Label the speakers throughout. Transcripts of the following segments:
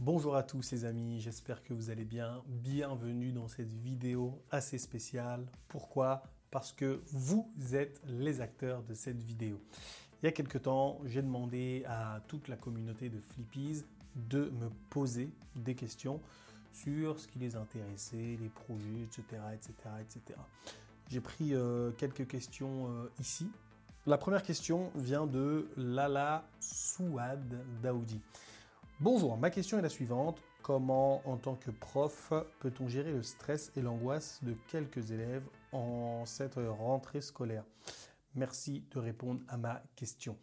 Speaker 1: Bonjour à tous les amis, j'espère que vous allez bien. Bienvenue dans cette vidéo assez spéciale. Pourquoi? Parce que vous êtes les acteurs de cette vidéo. Il y a quelques temps, j'ai demandé à toute la communauté de Flippies de me poser des questions sur ce qui les intéressait, les projets, etc. etc., etc. J'ai pris quelques questions ici. La première question vient de Lala Souad Daoudi. Bonjour, ma question est la suivante. Comment, en tant que prof, peut-on gérer le stress et l'angoisse de quelques élèves en cette rentrée scolaire? Merci de répondre à ma question.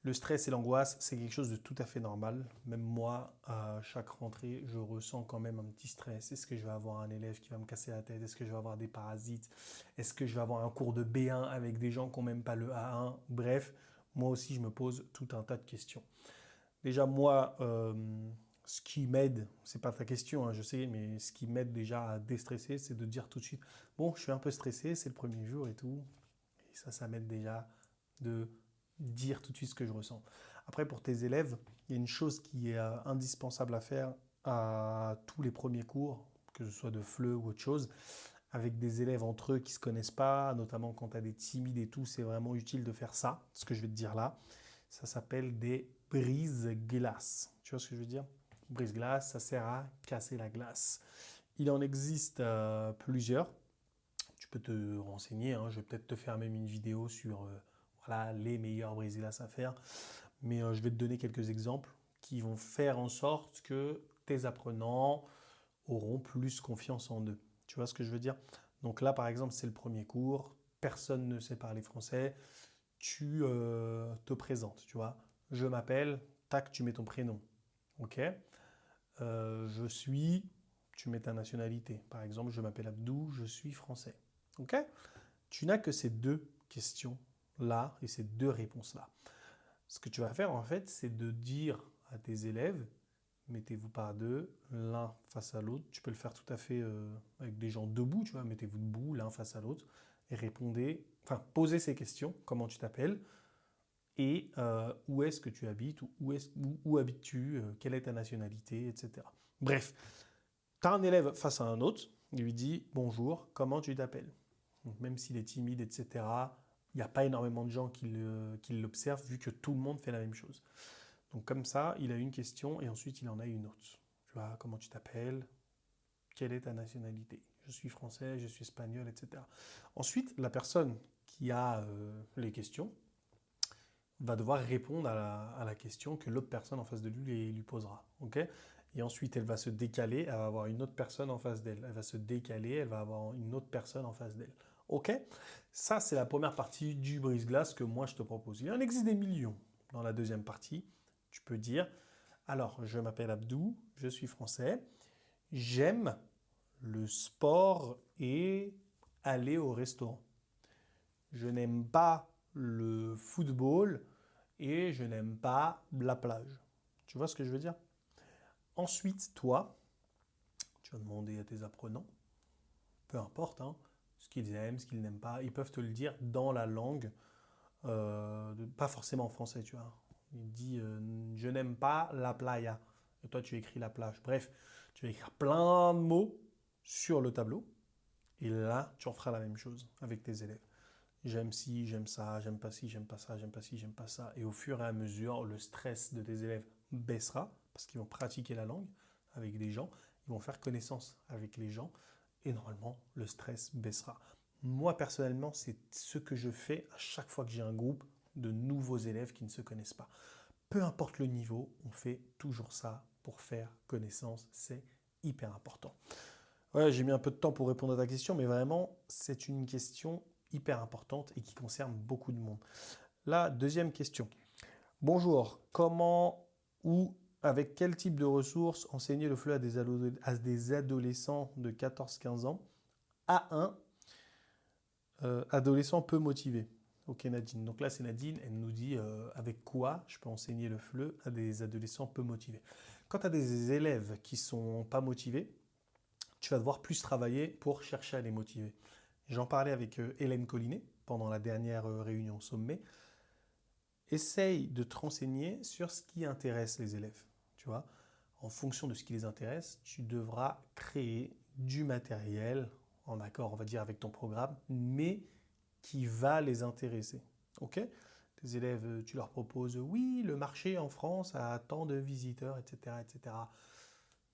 Speaker 1: Le stress et l'angoisse, c'est quelque chose de tout à fait normal. Même moi, à chaque rentrée, je ressens quand même un petit stress. Est-ce que je vais avoir un élève qui va me casser la tête? Est-ce que je vais avoir des parasites? Est-ce que je vais avoir un cours de B1 avec des gens qui n'ont même pas le A1? Bref, moi aussi, je me pose tout un tas de questions. Déjà, moi, ce qui m'aide, c'est pas ta question, hein, je sais, mais ce qui m'aide déjà à déstresser, c'est de dire tout de suite, bon, je suis un peu stressé, c'est le premier jour et tout. Et ça m'aide déjà de dire tout de suite ce que je ressens. Après, pour tes élèves, il y a une chose qui est indispensable à faire à tous les premiers cours, que ce soit de FLE ou autre chose, avec des élèves entre eux qui ne se connaissent pas, notamment quand tu as des timides et tout, c'est vraiment utile de faire ça, ce que je vais te dire là. Ça s'appelle des brise-glace. Tu vois ce que je veux dire? Brise-glace, ça sert à casser la glace. Il en existe plusieurs. Tu peux te renseigner. Hein. Je vais peut-être te faire même une vidéo sur voilà, les meilleurs brise-glace à faire. Mais je vais te donner quelques exemples qui vont faire en sorte que tes apprenants auront plus confiance en eux. Tu vois ce que je veux dire? Donc là, par exemple, c'est le premier cours. Personne ne sait parler français. Tu te présentes, tu vois. Je m'appelle, tac, tu mets ton prénom. Ok. Je suis, tu mets ta nationalité. Par exemple, je m'appelle Abdou, je suis français. Ok. Tu n'as que ces deux questions-là et ces deux réponses-là. Ce que tu vas faire, en fait, c'est de dire à tes élèves, mettez-vous par deux, l'un face à l'autre. Tu peux le faire tout à fait avec des gens debout, tu vois. Mettez-vous debout, l'un face à l'autre, et répondez, enfin, posez ces questions. Comment tu t'appelles? Et où est-ce que tu habites, où habites-tu, quelle est ta nationalité, etc. Bref, tu as un élève face à un autre, il lui dit bonjour, comment tu t'appelles? Donc, même s'il est timide, etc., il n'y a pas énormément de gens qui l'observent vu que tout le monde fait la même chose. Donc comme ça, il a une question et ensuite il en a une autre. Tu vois, comment tu t'appelles? Quelle est ta nationalité? Je suis français, je suis espagnol, etc. Ensuite, la personne qui a les questions, va devoir répondre à la question que l'autre personne en face de lui posera. Okay, et ensuite, elle va se décaler, elle va avoir une autre personne en face d'elle. Elle va se décaler, elle va avoir une autre personne en face d'elle. Ok? Ça, c'est la première partie du brise-glace que moi, je te propose. Il en existe des millions. Dans la deuxième partie, tu peux dire, alors, je m'appelle Abdou, je suis français, j'aime le sport et aller au restaurant. Je n'aime pas le football et je n'aime pas la plage. Tu vois ce que je veux dire? Ensuite, toi, tu vas demander à tes apprenants, peu importe, hein, ce qu'ils aiment, ce qu'ils n'aiment pas, ils peuvent te le dire dans la langue, pas forcément en français, tu vois. Il dit je n'aime pas la playa. Et toi, tu écris la plage. Bref, tu vas écrire plein de mots sur le tableau. Et là, tu en feras la même chose avec tes élèves. J'aime ci, j'aime ça, j'aime pas ci, j'aime pas ça, j'aime pas ci, j'aime pas ça. Et au fur et à mesure, le stress de tes élèves baissera parce qu'ils vont pratiquer la langue avec des gens, ils vont faire connaissance avec les gens et normalement, le stress baissera. Moi, personnellement, c'est ce que je fais à chaque fois que j'ai un groupe de nouveaux élèves qui ne se connaissent pas. Peu importe le niveau, on fait toujours ça pour faire connaissance. C'est hyper important. Ouais, j'ai mis un peu de temps pour répondre à ta question, mais vraiment, c'est une question hyper importante et qui concerne beaucoup de monde. La deuxième question. Bonjour, comment ou avec quel type de ressources enseigner le FLE à des adolescents de 14-15 ans? A1, adolescent peu motivé. Ok Nadine, donc là c'est Nadine, elle nous dit avec quoi je peux enseigner le FLE à des adolescents peu motivés. Quand tu as des élèves qui sont pas motivés, tu vas devoir plus travailler pour chercher à les motiver. J'en parlais avec Hélène Collinet pendant la dernière réunion sommet. Essaye de te renseigner sur ce qui intéresse les élèves. Tu vois, en fonction de ce qui les intéresse, tu devras créer du matériel, en accord, on va dire, avec ton programme, mais qui va les intéresser. Ok? Tes élèves, tu leur proposes, oui, le marché en France a tant de visiteurs, etc., etc.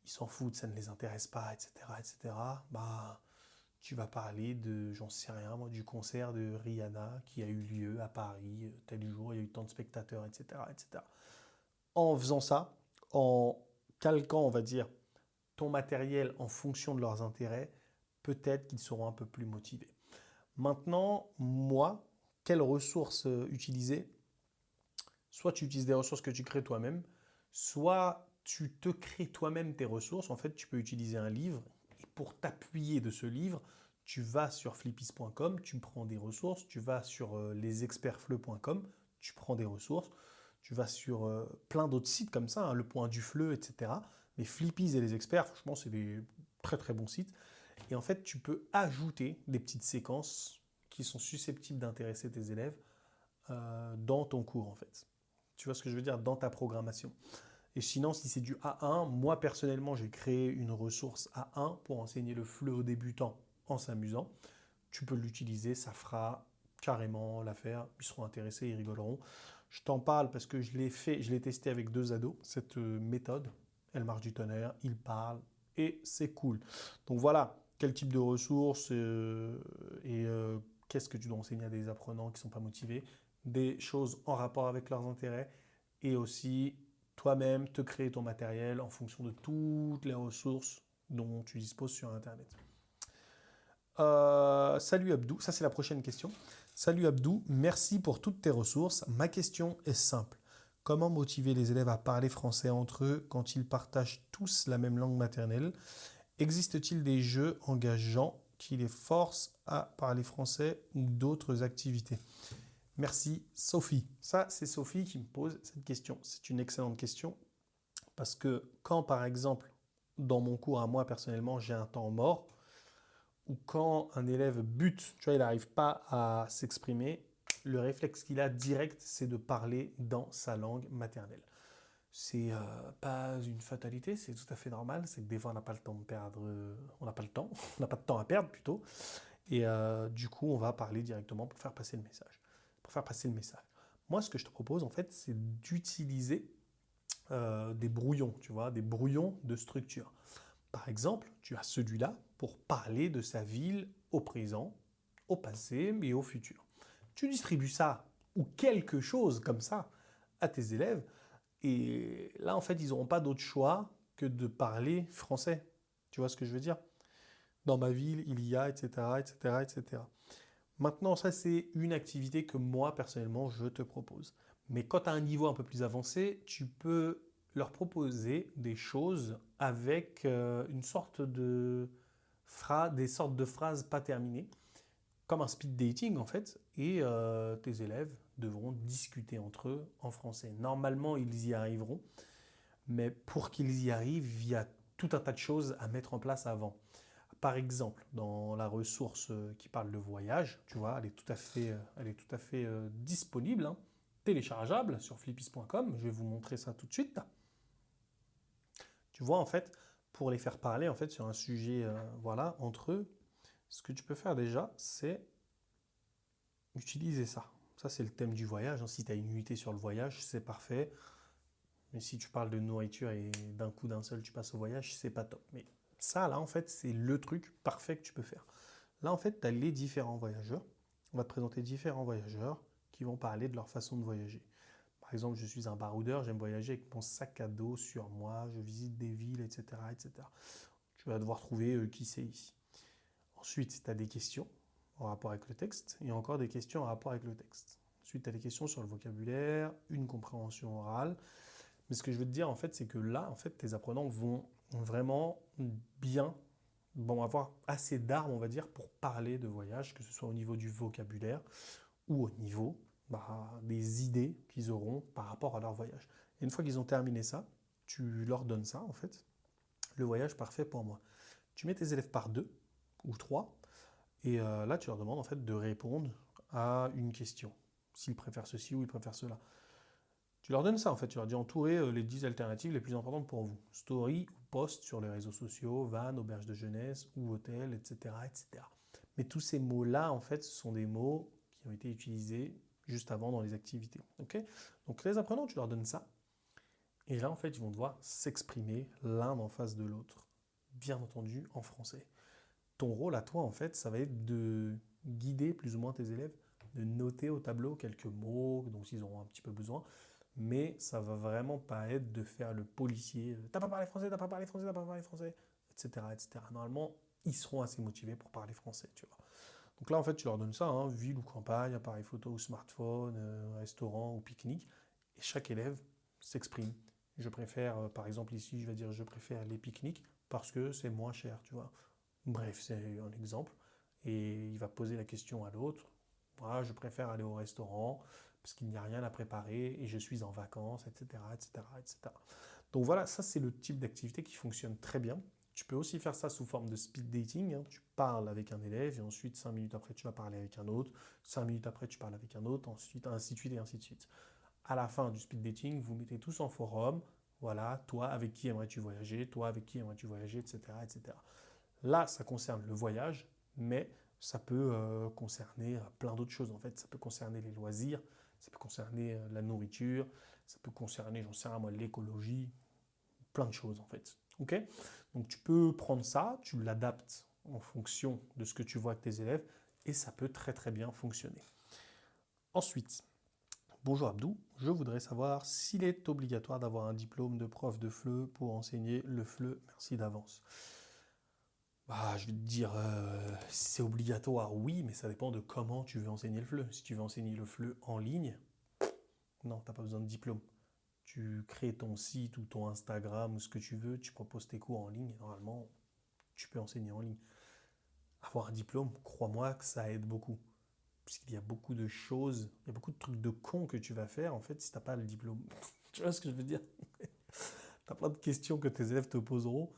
Speaker 1: Ils s'en foutent, ça ne les intéresse pas, etc., etc. Bah, tu vas parler de, j'en sais rien, moi, du concert de Rihanna qui a eu lieu à Paris, tel jour, il y a eu tant de spectateurs, etc., etc. En faisant ça, en calquant, on va dire, ton matériel en fonction de leurs intérêts, peut-être qu'ils seront un peu plus motivés. Maintenant, moi, quelles ressources utiliser? Soit tu utilises des ressources que tu crées toi-même, soit tu te crées toi-même tes ressources. En fait, tu peux utiliser un livre et pour t'appuyer de ce livre, tu vas sur flippis.com, tu prends des ressources, tu vas sur lesexpertsfleu.com, tu prends des ressources, tu vas sur plein d'autres sites comme ça, hein, le point du fleu, etc. Mais Flippis et les experts, franchement, c'est des très très bons sites. Et en fait, tu peux ajouter des petites séquences qui sont susceptibles d'intéresser tes élèves dans ton cours, en fait. Tu vois ce que je veux dire? Dans ta programmation. Et sinon, si c'est du A1, moi personnellement, j'ai créé une ressource A1 pour enseigner le FLE aux débutants en s'amusant. Tu peux l'utiliser, ça fera carrément l'affaire. Ils seront intéressés, ils rigoleront. Je t'en parle parce que je l'ai fait, je l'ai testé avec 2 ados, cette méthode. Elle marche du tonnerre, ils parlent et c'est cool. Donc voilà, quel type de ressources et qu'est-ce que tu dois enseigner à des apprenants qui ne sont pas motivés, des choses en rapport avec leurs intérêts et aussi toi-même te créer ton matériel en fonction de toutes les ressources dont tu disposes sur Internet. Salut Abdou, ça c'est la prochaine question. Salut Abdou, merci pour toutes tes ressources. Ma question est simple. Comment motiver les élèves à parler français entre eux quand ils partagent tous la même langue maternelle? Existe-t-il des jeux engageants qui les forcent à parler français ou d'autres activités? Merci Sophie. Ça, c'est Sophie qui me pose cette question. C'est une excellente question parce que quand, par exemple, dans mon cours à moi personnellement, j'ai un temps mort, ou quand un élève bute, tu vois, il n'arrive pas à s'exprimer, le réflexe qu'il a direct, c'est de parler dans sa langue maternelle. C'est pas une fatalité, c'est tout à fait normal. C'est que des fois, on n'a pas le temps de perdre, on n'a pas le temps, on n'a pas de temps à perdre plutôt. Et du coup, on va parler directement pour faire passer le message. Pour faire passer le message. Moi, ce que je te propose, en fait, c'est d'utiliser des brouillons, tu vois, des brouillons de structure. Par exemple, tu as celui-là pour parler de sa ville au présent, au passé et au futur. Tu distribues ça ou quelque chose comme ça à tes élèves et là, en fait, ils n'auront pas d'autre choix que de parler français. Tu vois ce que je veux dire? Dans ma ville, il y a, etc., etc., etc. Maintenant, ça, c'est une activité que moi, personnellement, je te propose. Mais quand tu as un niveau un peu plus avancé, tu peux leur proposer des choses avec une sorte de des sortes de phrases pas terminées, comme un speed dating en fait, et tes élèves devront discuter entre eux en français. Normalement, ils y arriveront, mais pour qu'ils y arrivent, il y a tout un tas de choses à mettre en place avant. Par exemple, dans la ressource qui parle de voyage, tu vois, elle est tout à fait disponible, hein, téléchargeable sur flippis.com. Je vais vous montrer ça tout de suite. Tu vois, en fait, pour les faire parler en fait sur un sujet, voilà, entre eux, ce que tu peux faire déjà, c'est utiliser ça. Ça, c'est le thème du voyage, hein. Si tu as une unité sur le voyage, c'est parfait. Mais si tu parles de nourriture et d'un coup d'un seul, tu passes au voyage, c'est pas top. Mais ça, là, en fait, c'est le truc parfait que tu peux faire. Là, en fait, tu as les différents voyageurs. On va te présenter différents voyageurs qui vont parler de leur façon de voyager. Par exemple, je suis un baroudeur, j'aime voyager avec mon sac à dos sur moi, je visite des villes, etc., etc. Tu vas devoir trouver qui c'est ici. Ensuite, tu as des questions en rapport avec le texte et encore des questions en rapport avec le texte. Ensuite, tu as des questions sur le vocabulaire, une compréhension orale. Mais ce que je veux te dire, en fait, c'est que là, en fait, tes apprenants vont vraiment bien, vont avoir assez d'armes, on va dire, pour parler de voyage, que ce soit au niveau du vocabulaire ou au niveau des idées qu'ils auront par rapport à leur voyage. Et une fois qu'ils ont terminé ça, tu leur donnes ça, en fait, le voyage parfait pour moi. Tu mets tes élèves par 2 ou 3, et là, tu leur demandes, en fait, de répondre à une question. S'ils préfèrent ceci ou ils préfèrent cela. Tu leur donnes ça en fait, tu leur dis entourer les 10 alternatives les plus importantes pour vous. Story ou post sur les réseaux sociaux, van, auberge de jeunesse ou hôtel, etc., etc. Mais tous ces mots-là, en fait, ce sont des mots qui ont été utilisés juste avant dans les activités. Okay, donc les apprenants, tu leur donnes ça. Et là, en fait, ils vont devoir s'exprimer l'un en face de l'autre. Bien entendu, en français. Ton rôle à toi, en fait, ça va être de guider plus ou moins tes élèves, de noter au tableau quelques mots dont ils auront un petit peu besoin, mais ça va vraiment pas être de faire le policier. T'as pas parlé français, t'as pas parlé français, t'as pas parlé français, etc., etc. Normalement, ils seront assez motivés pour parler français, tu vois. Donc là, en fait, tu leur donnes ça, hein, ville ou campagne, appareil photo ou smartphone, restaurant ou pique-nique, et chaque élève s'exprime. Je préfère, par exemple ici, je vais dire je préfère les pique-niques parce que c'est moins cher, tu vois. Bref, c'est un exemple. Et il va poser la question à l'autre. Voilà, je préfère aller au restaurant parce qu'il n'y a rien à préparer et je suis en vacances, etc., etc., etc. Donc voilà, ça c'est le type d'activité qui fonctionne très bien. Tu peux aussi faire ça sous forme de speed dating, hein. Tu parles avec un élève et ensuite 5 minutes après tu vas parler avec un autre, 5 minutes après tu parles avec un autre, ensuite ainsi de suite et ainsi de suite. À la fin du speed dating, vous mettez tous en forum, voilà, toi avec qui aimerais-tu voyager, toi avec qui aimerais-tu voyager, etc., etc. Là, ça concerne le voyage, mais ça peut concerner plein d'autres choses en fait. Ça peut concerner les loisirs, ça peut concerner la nourriture, ça peut concerner, j'en sais rien moi, l'écologie, plein de choses en fait. Ok. Donc tu peux prendre ça, tu l'adaptes en fonction de ce que tu vois avec tes élèves et ça peut très très bien fonctionner. Ensuite, bonjour Abdou, je voudrais savoir s'il est obligatoire d'avoir un diplôme de prof de FLE pour enseigner le FLE. Merci d'avance. Bah, je vais te dire, c'est obligatoire, oui, mais ça dépend de comment tu veux enseigner le FLE. Si tu veux enseigner le FLE en ligne, non, tu n'as pas besoin de diplôme. Tu crées ton site ou ton Instagram ou ce que tu veux, tu proposes tes cours en ligne, et normalement, tu peux enseigner en ligne. Avoir un diplôme, crois-moi que ça aide beaucoup. Puisqu'il y a beaucoup de choses, il y a beaucoup de trucs de cons que tu vas faire, en fait, si tu n'as pas le diplôme. Tu vois ce que je veux dire? Tu as plein de questions que tes élèves te poseront,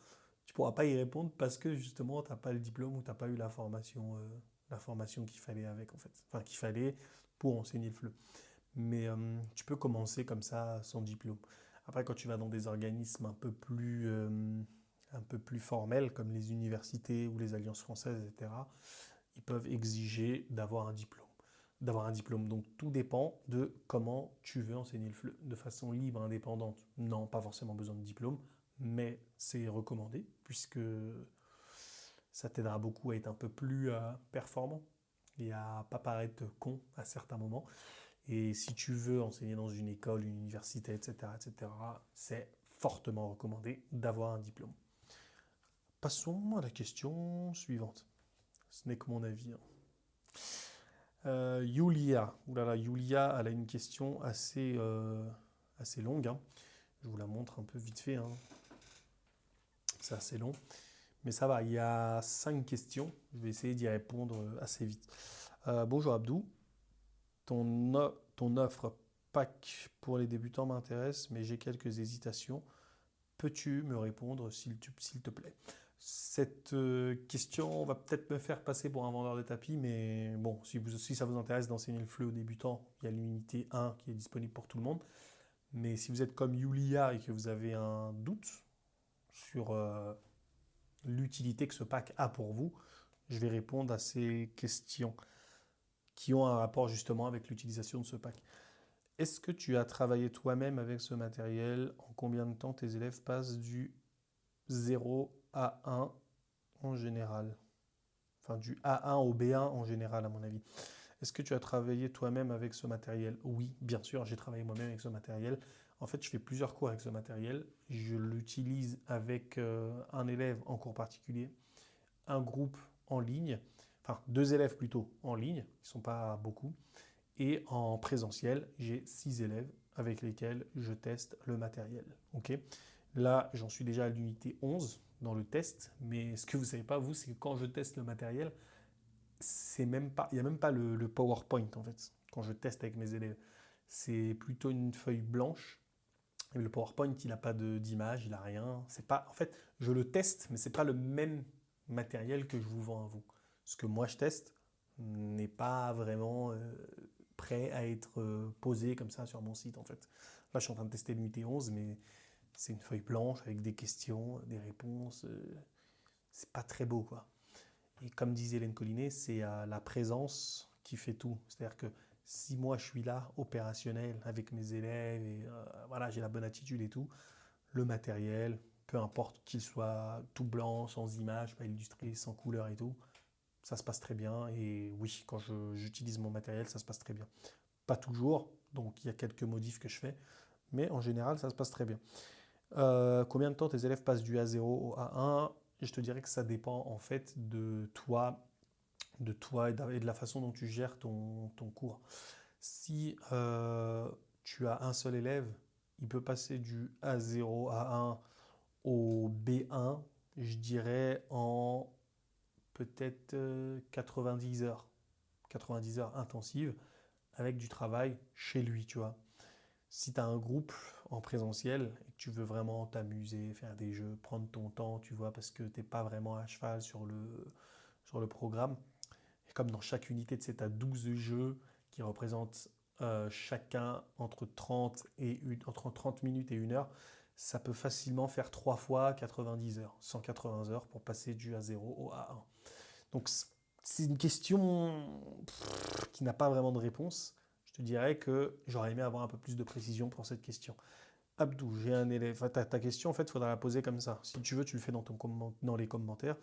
Speaker 1: tu ne pourras pas y répondre parce que justement, tu n'as pas le diplôme ou tu n'as pas eu la formation qu'il fallait avec, en fait. Enfin, qu'il fallait pour enseigner le FLE. Mais tu peux commencer comme ça, sans diplôme. Après, quand tu vas dans des organismes un peu plus formels, comme les universités ou les alliances françaises, etc., ils peuvent exiger d'avoir un diplôme. Donc tout dépend de comment tu veux enseigner le FLE. De façon libre, indépendante, non, pas forcément besoin de diplôme, mais c'est recommandé puisque ça t'aidera beaucoup à être un peu plus performant et à pas paraître con à certains moments. Et si tu veux enseigner dans une école, une université, etc., etc., c'est fortement recommandé d'avoir un diplôme. Passons à la question suivante. Ce n'est que mon avis, hein. Yulia, oulala, Yulia, elle a une question assez longue, hein. Je vous la montre un peu vite fait, hein. C'est assez long, mais ça va. Il y a 5 questions. Je vais essayer d'y répondre assez vite. Bonjour Abdou, ton offre pack pour les débutants m'intéresse, mais j'ai quelques hésitations. Peux-tu me répondre s'il te plaît? Cette question va peut-être me faire passer pour un vendeur de tapis, mais bon, si ça vous intéresse d'enseigner le FLE aux débutants, il y a l'unité 1 qui est disponible pour tout le monde. Mais si vous êtes comme Yulia et que vous avez un doute sur l'utilité que ce pack a pour vous, je vais répondre à ces questions qui ont un rapport justement avec l'utilisation de ce pack. Est-ce que tu as travaillé toi-même avec ce matériel? En combien de temps tes élèves passent du 0 à 1 en général? Enfin, du A1 au B1 en général, à mon avis. Est-ce que tu as travaillé toi-même avec ce matériel? Oui, bien sûr, j'ai travaillé moi-même avec ce matériel. En fait, je fais plusieurs cours avec ce matériel. Je l'utilise avec un élève en cours particulier, un groupe en ligne, enfin 2 élèves plutôt en ligne, ils ne sont pas beaucoup, et en présentiel, j'ai 6 élèves avec lesquels je teste le matériel. Ok. Là, j'en suis déjà à l'unité 11 dans le test, mais ce que vous ne savez pas, vous, c'est que quand je teste le matériel, il n'y a même pas le PowerPoint en fait, quand je teste avec mes élèves. C'est plutôt une feuille blanche. Et le PowerPoint, il n'a pas d'image, il n'a rien. C'est pas, en fait, je le teste, mais ce n'est pas le même matériel que je vous vends à vous. Ce que moi je teste n'est pas vraiment prêt à être posé comme ça sur mon site en fait. Là, je suis en train de tester l'unité 11, mais c'est une feuille blanche avec des questions, des réponses. C'est pas très beau, quoi. Et comme disait Hélène Collinet, c'est la présence qui fait tout. C'est-à-dire que si moi je suis là, opérationnel, avec mes élèves, et voilà, j'ai la bonne attitude et tout, le matériel, peu importe qu'il soit tout blanc, sans image, pas illustré, sans couleur et tout, ça se passe très bien. Et oui, quand j'utilise mon matériel, ça se passe très bien. Pas toujours, donc il y a quelques modifs que je fais, mais en général, ça se passe très bien. Combien de temps tes élèves passent du A0 au A1? Je te dirais que ça dépend en fait de toi et de la façon dont tu gères ton cours. Si tu as un seul élève, il peut passer du A0 à 1 au B1, je dirais en peut-être 90 heures. 90 heures intensives avec du travail chez lui, tu vois. Si tu as un groupe en présentiel et que tu veux vraiment t'amuser, faire des jeux, prendre ton temps, tu vois, parce que tu n'es pas vraiment à cheval sur le programme, et comme dans chaque unité, tu sais, tu as 12 jeux qui représentent chacun entre 30 minutes et 1 heure, ça peut facilement faire 3 fois 90 heures, 180 heures pour passer du A0 au A1. Donc c'est une question qui n'a pas vraiment de réponse. Je te dirais que j'aurais aimé avoir un peu plus de précision pour cette question. Abdou, j'ai un élève. Enfin, ta question, en fait, il faudra la poser comme ça. Si tu veux, tu le fais dans les commentaires.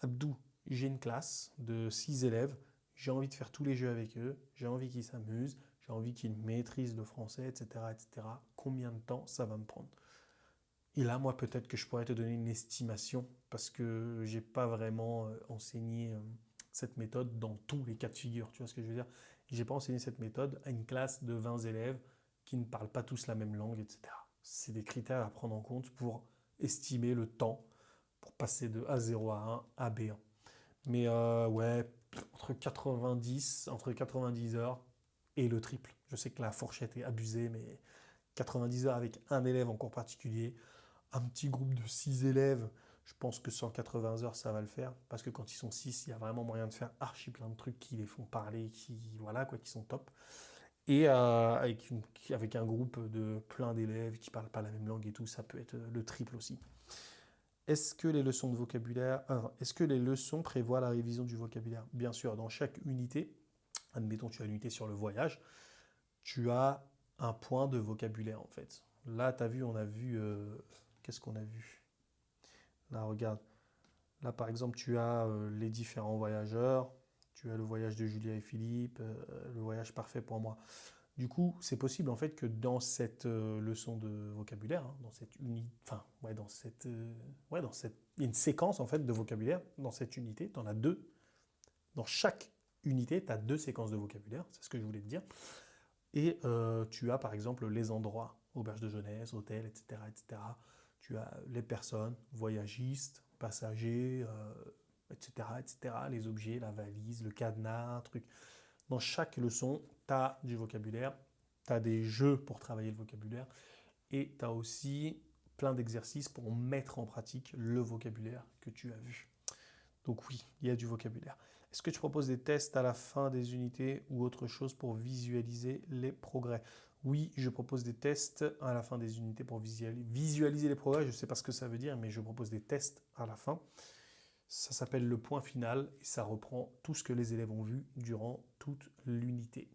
Speaker 1: Abdou, j'ai une classe de 6 élèves. J'ai envie de faire tous les jeux avec eux. J'ai envie qu'ils s'amusent. J'ai envie qu'ils maîtrisent le français, etc., etc. Combien de temps ça va me prendre? Et là, moi, peut-être que je pourrais te donner une estimation parce que j'ai pas vraiment enseigné cette méthode dans tous les cas de figure. Tu vois ce que je veux dire? J'ai pas enseigné cette méthode à une classe de 20 élèves qui ne parlent pas tous la même langue, etc. C'est des critères à prendre en compte pour estimer le temps pour passer de A0 à 1 à B1. Mais ouais, entre 90 heures et le triple. Je sais que la fourchette est abusée, mais 90 heures avec un élève en cours particulier, un petit groupe de 6 élèves, je pense que 180 heures, ça va le faire. Parce que quand ils sont 6, il y a vraiment moyen de faire archi plein de trucs qui les font parler, voilà, quoi, qui sont top. Et avec un groupe de plein d'élèves qui ne parlent pas la même langue et tout, ça peut être le triple aussi. Est-ce que les leçons de vocabulaire, est-ce que les leçons prévoient la révision du vocabulaire? Bien sûr, dans chaque unité, admettons tu as l'unité sur le voyage, tu as un point de vocabulaire en fait. Là, tu as vu, on a vu, qu'est-ce qu'on a vu? Là, regarde. Là, par exemple, tu as les différents voyageurs, tu as le voyage de Julia et Philippe, le voyage parfait pour moi. Du coup, c'est possible en fait que dans cette leçon de vocabulaire, hein, dans cette unité, enfin, ouais, il y a une séquence en fait de vocabulaire dans cette unité, tu en as deux. Dans chaque unité, tu as deux séquences de vocabulaire, c'est ce que je voulais te dire. Et tu as par exemple les endroits, auberge de jeunesse, hôtel, etc., etc. Tu as les personnes, voyagistes, passagers, etc., etc., les objets, la valise, le cadenas, un truc. Dans chaque leçon, tu as du vocabulaire, tu as des jeux pour travailler le vocabulaire et tu as aussi plein d'exercices pour mettre en pratique le vocabulaire que tu as vu. Donc oui, il y a du vocabulaire. Est-ce que tu proposes des tests à la fin des unités ou autre chose pour visualiser les progrès? Oui, je propose des tests à la fin des unités pour visualiser les progrès. Je ne sais pas ce que ça veut dire, mais je propose des tests à la fin. Ça s'appelle le point final et ça reprend tout ce que les élèves ont vu durant toute l'unité.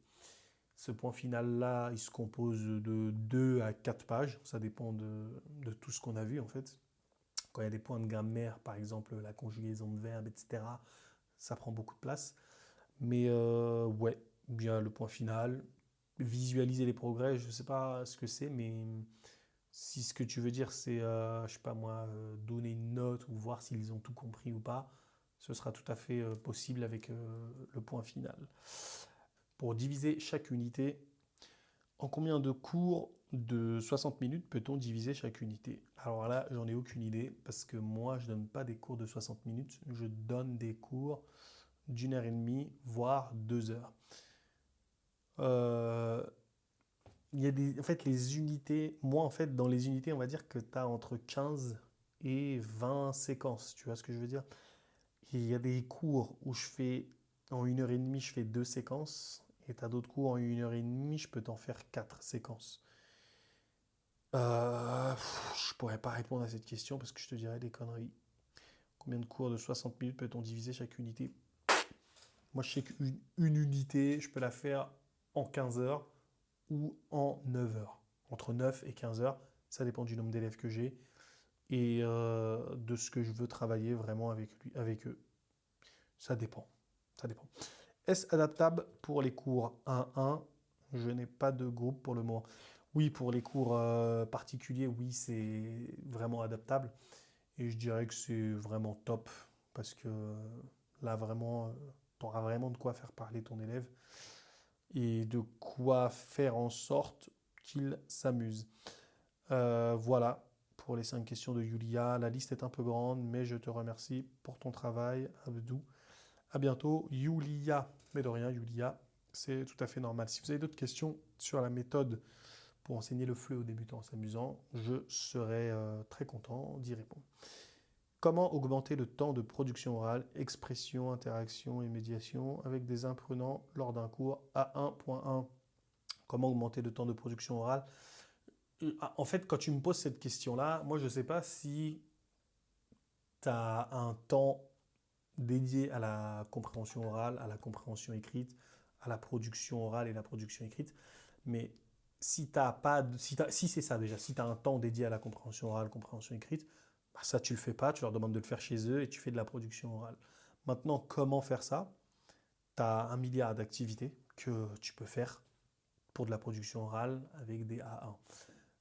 Speaker 1: Ce point final-là, il se compose de 2 à 4 pages. Ça dépend de tout ce qu'on a vu en fait. Quand il y a des points de grammaire, par exemple la conjugaison de verbes, etc., ça prend beaucoup de place. Mais ouais, bien le point final, visualiser les progrès, je ne sais pas ce que c'est, mais si ce que tu veux dire c'est, je sais pas moi, donner une note ou voir s'ils ont tout compris ou pas, ce sera tout à fait possible avec le point final. Pour diviser chaque unité, en combien de cours de 60 minutes peut-on diviser chaque unité? Alors là, j'en ai aucune idée parce que moi, je ne donne pas des cours de 60 minutes, je donne des cours d'1 heure et demie, voire 2 heures. Euh, il y a en fait, les unités, moi, en fait, dans les unités, on va dire que tu as entre 15 et 20 séquences, tu vois ce que je veux dire? Et il y a des cours où en 1 heure et demie, je fais 2 séquences, et tu as d'autres cours en 1 heure et demie, je peux t'en faire 4 séquences. Je pourrais pas répondre à cette question parce que je te dirais des conneries. Combien de cours de 60 minutes peut-on diviser chaque unité? Moi, je sais qu'une unité, je peux la faire en 15 heures ou en 9 heures. Entre 9 et 15 heures, ça dépend du nombre d'élèves que j'ai et de ce que je veux travailler vraiment avec eux. Ça dépend. Ça dépend. Est-ce adaptable pour les cours 1-1? Je n'ai pas de groupe pour le moment. Oui, pour les cours particuliers, oui, c'est vraiment adaptable. Et je dirais que c'est vraiment top parce que là, vraiment, tu auras vraiment de quoi faire parler ton élève et de quoi faire en sorte qu'il s'amuse. Voilà pour les 5 questions de Yulia. La liste est un peu grande, mais je te remercie pour ton travail, Abdou. À bientôt, Yulia. Mais de rien, Yulia, c'est tout à fait normal. Si vous avez d'autres questions sur la méthode pour enseigner le FLE aux débutants en s'amusant, je serai très content d'y répondre. Comment augmenter le temps de production orale, expression, interaction et médiation avec des apprenants lors d'un cours A1.1? Comment augmenter le temps de production orale? En fait, quand tu me poses cette question-là, moi je ne sais pas si tu as un temps dédié à la compréhension orale, à la compréhension écrite, à la production orale et la production écrite. Mais si t'as pas, si c'est ça déjà, si tu as un temps dédié à la compréhension orale, compréhension écrite, bah ça tu le fais pas, tu leur demandes de le faire chez eux et tu fais de la production orale. Maintenant, comment faire ça? Tu as un milliard d'activités que tu peux faire pour de la production orale avec des A1.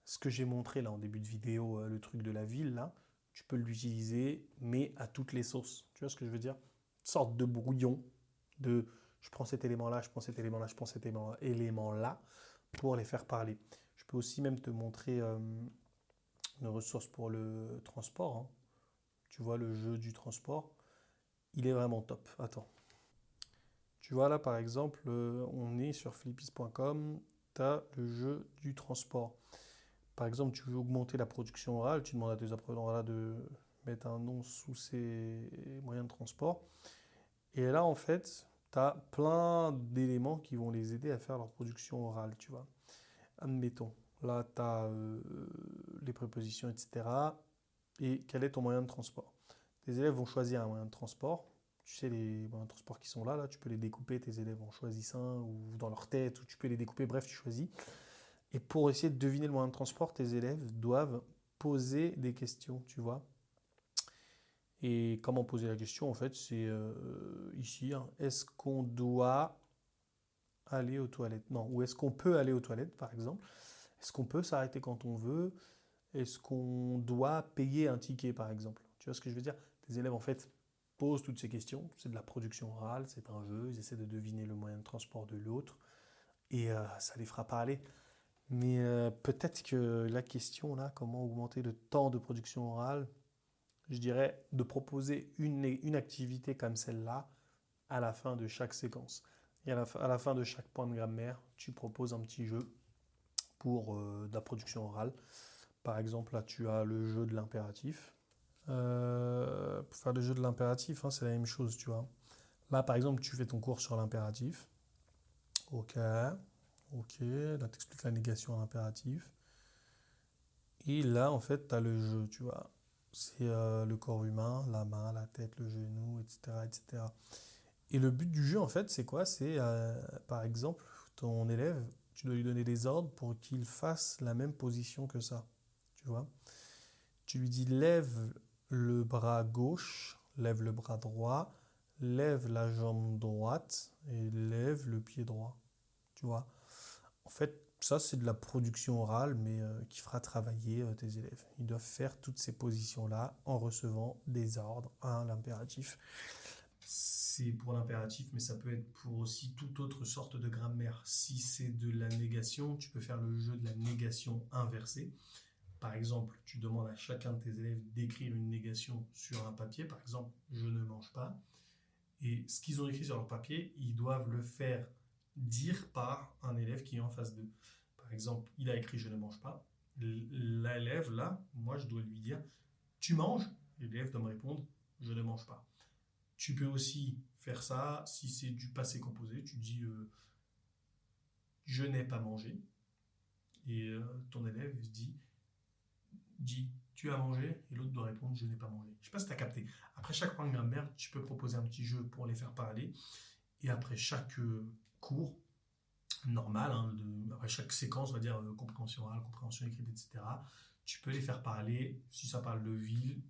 Speaker 1: Ce que j'ai montré là en début de vidéo, le truc de la ville, là, tu peux l'utiliser, mais à toutes les sauces. Tu vois ce que je veux dire? Une sorte de brouillon de je prends cet élément-là, je prends cet élément-là, je prends cet élément-là pour les faire parler. Je peux aussi même te montrer une ressource pour le transport, hein. Tu vois le jeu du transport, il est vraiment top. Attends. Tu vois là par exemple, on est sur philippis.com, tu as le jeu du transport. Par exemple, tu veux augmenter la production orale, tu demandes à tes apprenants là de mettre un nom sous ces moyens de transport. Et là, en fait, tu as plein d'éléments qui vont les aider à faire leur production orale, tu vois. Admettons, là, tu as les prépositions, etc. Et quel est ton moyen de transport? Tes élèves vont choisir un moyen de transport. Tu sais, les moyens de transport qui sont là, tu peux les découper, tes élèves en choisissent un, ou dans leur tête, ou tu peux les découper, bref, tu choisis. Et pour essayer de deviner le moyen de transport, tes élèves doivent poser des questions, tu vois. Et comment poser la question, en fait, c'est ici, hein. Est-ce qu'on doit aller aux toilettes? Non, ou est-ce qu'on peut aller aux toilettes, par exemple? Est-ce qu'on peut s'arrêter quand on veut? Est-ce qu'on doit payer un ticket, par exemple? Tu vois ce que je veux dire? Tes élèves, en fait, posent toutes ces questions. C'est de la production orale, c'est un jeu. Ils essaient de deviner le moyen de transport de l'autre. Et ça les fera parler. Mais peut-être que la question là, comment augmenter le temps de production orale, je dirais de proposer une activité comme celle-là à la fin de chaque séquence. Et à la fin de chaque point de grammaire, tu proposes un petit jeu pour de la production orale. Par exemple, là, tu as le jeu de l'impératif. Pour faire le jeu de l'impératif, hein, c'est la même chose, tu vois. Là, par exemple, tu fais ton cours sur l'impératif. Ok, ok. Là, tu expliques la négation à l'impératif. Et là, en fait, tu as le jeu, tu vois. C'est le corps humain, la main, la tête, le genou, etc., etc. Et cetera. Et le but du jeu, en fait, c'est quoi? C'est, par exemple, ton élève, tu dois lui donner des ordres pour qu'il fasse la même position que ça, tu vois. Tu lui dis lève le bras gauche, lève le bras droit, lève la jambe droite et lève le pied droit, tu vois. En fait, ça, c'est de la production orale, mais qui fera travailler tes élèves. Ils doivent faire toutes ces positions-là en recevant des ordres à l'impératif. C'est pour l'impératif, mais ça peut être pour aussi toute autre sorte de grammaire. Si c'est de la négation, tu peux faire le jeu de la négation inversée. Par exemple, tu demandes à chacun de tes élèves d'écrire une négation sur un papier. Par exemple, je ne mange pas. Et ce qu'ils ont écrit sur leur papier, ils doivent le faire dire par un élève qui est en face d'eux. Par exemple, il a écrit je ne mange pas. L'élève, là, moi, je dois lui dire tu manges. L'élève doit me répondre je ne mange pas. Tu peux aussi faire ça si c'est du passé composé. Tu dis je n'ai pas mangé. Et ton élève dit dit tu as mangé et l'autre doit répondre je n'ai pas mangé. Je ne sais pas si tu as capté. Après chaque point de grammaire, tu peux proposer un petit jeu pour les faire parler. Et après chaque cours normal, hein, après chaque séquence, on va dire compréhension orale, compréhension écrite, etc., tu peux les faire parler, si ça parle de ville,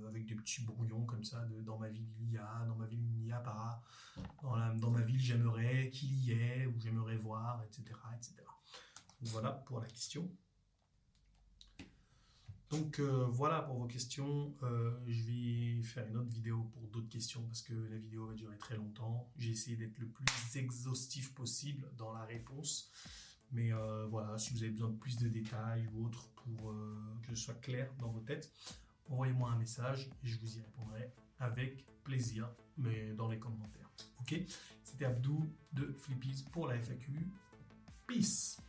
Speaker 1: avec des petits brouillons comme ça, dans ma ville il y a, dans ma ville il n'y a pas, dans ma ville j'aimerais qu'il y ait, ou j'aimerais voir, etc., etc. Donc voilà pour la question. Donc voilà pour vos questions. Je vais faire une autre vidéo pour d'autres questions parce que la vidéo va durer très longtemps. J'ai essayé d'être le plus exhaustif possible dans la réponse. Mais voilà, si vous avez besoin de plus de détails ou autre pour que ce soit clair dans vos têtes, envoyez-moi un message et je vous y répondrai avec plaisir, mais dans les commentaires. Ok? C'était Abdou de Flippies pour la FAQ. Peace!